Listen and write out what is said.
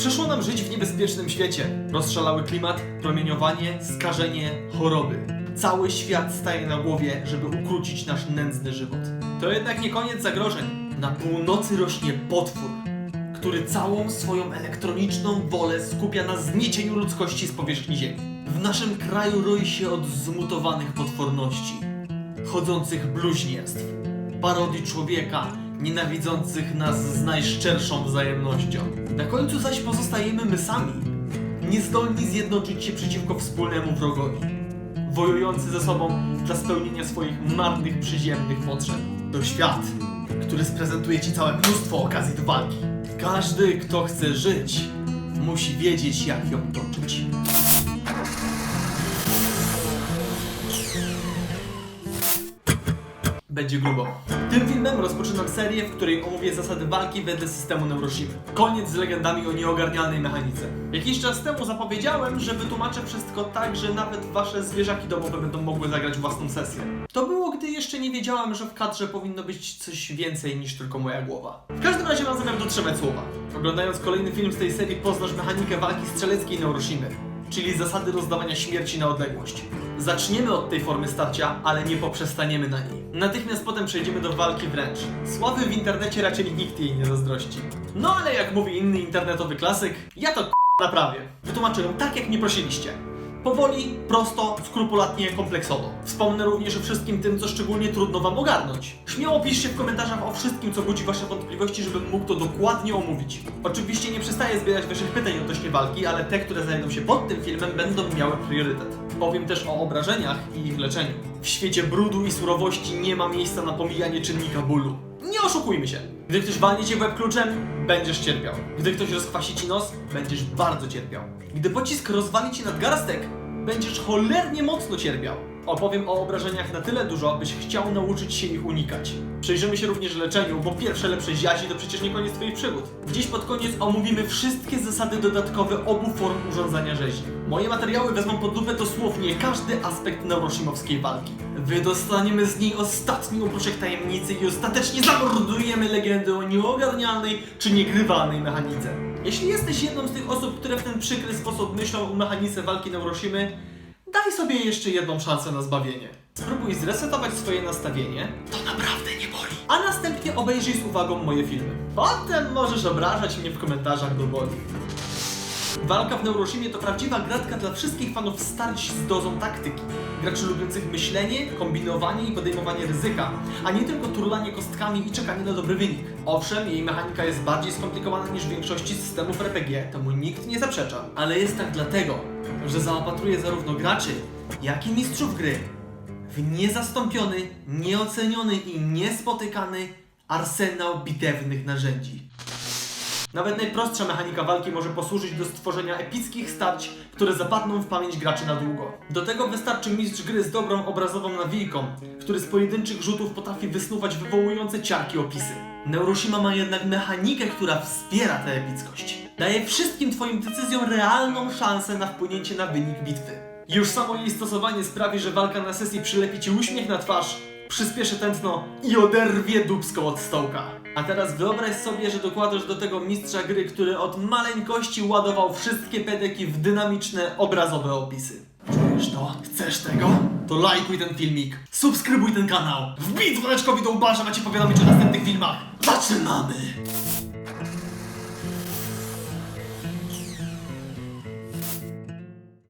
Przeszło nam żyć w niebezpiecznym świecie. Rozszalały klimat, promieniowanie, skażenie, choroby. Cały świat staje na głowie, żeby ukrócić nasz nędzny żywot. To jednak nie koniec zagrożeń. Na północy rośnie potwór, który całą swoją elektroniczną wolę skupia na zniecieniu ludzkości z powierzchni Ziemi. W naszym kraju roi się od zmutowanych potworności, chodzących bluźnierstw, parodii człowieka, nienawidzących nas z najszczerszą wzajemnością. Na końcu zaś pozostajemy my sami, niezdolni zjednoczyć się przeciwko wspólnemu wrogowi, wojujący ze sobą dla spełnienia swoich marnych, przyziemnych potrzeb. To świat, który sprezentuje Ci całe mnóstwo okazji do walki. Każdy, kto chce żyć, musi wiedzieć, jak ją toczyć. Będzie grubo. Tym filmem rozpoczynam serię, w której omówię zasady walki wedle systemu Neuroshimy. Koniec z legendami o nieogarnialnej mechanice. Jakiś czas temu zapowiedziałem, że wytłumaczę wszystko tak, że nawet wasze zwierzaki domowe będą mogły zagrać własną sesję. To było, gdy jeszcze nie wiedziałem, że w kadrze powinno być coś więcej niż tylko moja głowa. W każdym razie mam zamiar dotrzymać słowa. Oglądając kolejny film z tej serii poznasz mechanikę walki strzeleckiej Neuroshimy, czyli zasady rozdawania śmierci na odległość. Zaczniemy od tej formy starcia, ale nie poprzestaniemy na niej. Natychmiast potem przejdziemy do walki wręcz. Sławy w internecie raczej nikt jej nie zazdrości. No ale jak mówi inny internetowy klasyk, ja to naprawię. Wytłumaczę ją tak, jak mnie prosiliście. Powoli, prosto, skrupulatnie, kompleksowo. Wspomnę również o wszystkim tym, co szczególnie trudno wam ogarnąć. Śmiało piszcie w komentarzach o wszystkim, co budzi wasze wątpliwości, żebym mógł to dokładnie omówić. Oczywiście nie przestaję zbierać waszych pytań odnośnie walki, ale te, które znajdą się pod tym filmem, będą miały priorytet. Powiem też o obrażeniach i ich leczeniu. W świecie brudu i surowości nie ma miejsca na pomijanie czynnika bólu. Nie oszukujmy się. Gdy ktoś walnie cię w łeb kluczem, będziesz cierpiał. Gdy ktoś rozkwasi ci nos, będziesz bardzo cierpiał. Gdy pocisk rozwali ci nadgarstek, będziesz cholernie mocno cierpiał. Opowiem o obrażeniach na tyle dużo, abyś chciał nauczyć się ich unikać. Przyjrzymy się również leczeniu, bo pierwsze lepsze ziazi to przecież nie koniec twoich przygód. Dziś pod koniec omówimy wszystkie zasady dodatkowe obu form urządzania rzezi. Moje materiały wezmą pod lupę dosłownie każdy aspekt neuroshimowskiej walki. Wydostaniemy z niej ostatni obruszek tajemnicy i ostatecznie zamordujemy legendy o nieogarnialnej czy niegrywanej mechanice. Jeśli jesteś jedną z tych osób, które w ten przykry sposób myślą o mechanice walki Neuroshimy, daj sobie jeszcze jedną szansę na zbawienie. Spróbuj zresetować swoje nastawienie, to naprawdę nie boli. A następnie obejrzyj z uwagą moje filmy. Potem możesz obrażać mnie w komentarzach do boli. Walka w Neuroshimie to prawdziwa gratka dla wszystkich fanów starć z dozą taktyki. Graczy lubiących myślenie, kombinowanie i podejmowanie ryzyka, a nie tylko turlanie kostkami i czekanie na dobry wynik. Owszem, jej mechanika jest bardziej skomplikowana niż w większości systemów RPG, temu nikt nie zaprzecza. Ale jest tak dlatego, że zaopatruje zarówno graczy, jak i mistrzów gry w niezastąpiony, nieoceniony i niespotykany arsenał bitewnych narzędzi. Nawet najprostsza mechanika walki może posłużyć do stworzenia epickich starć, które zapadną w pamięć graczy na długo. Do tego wystarczy mistrz gry z dobrą obrazową nawijką, który z pojedynczych rzutów potrafi wysnuwać wywołujące ciarki opisy. Neuroshima ma jednak mechanikę, która wspiera tę epickość. Daje wszystkim twoim decyzjom realną szansę na wpłynięcie na wynik bitwy. Już samo jej stosowanie sprawi, że walka na sesji przylepi ci uśmiech na twarz, przyspieszy tętno i oderwie dupską od stołka. A teraz wyobraź sobie, że dokładasz do tego mistrza gry, który od maleńkości ładował wszystkie pedeki w dynamiczne, obrazowe opisy. Czujesz to? Chcesz tego? To lajkuj ten filmik, subskrybuj ten kanał, wbij dzwoneczkowi do łba, że macie powiadomić o następnych filmach. Zaczynamy!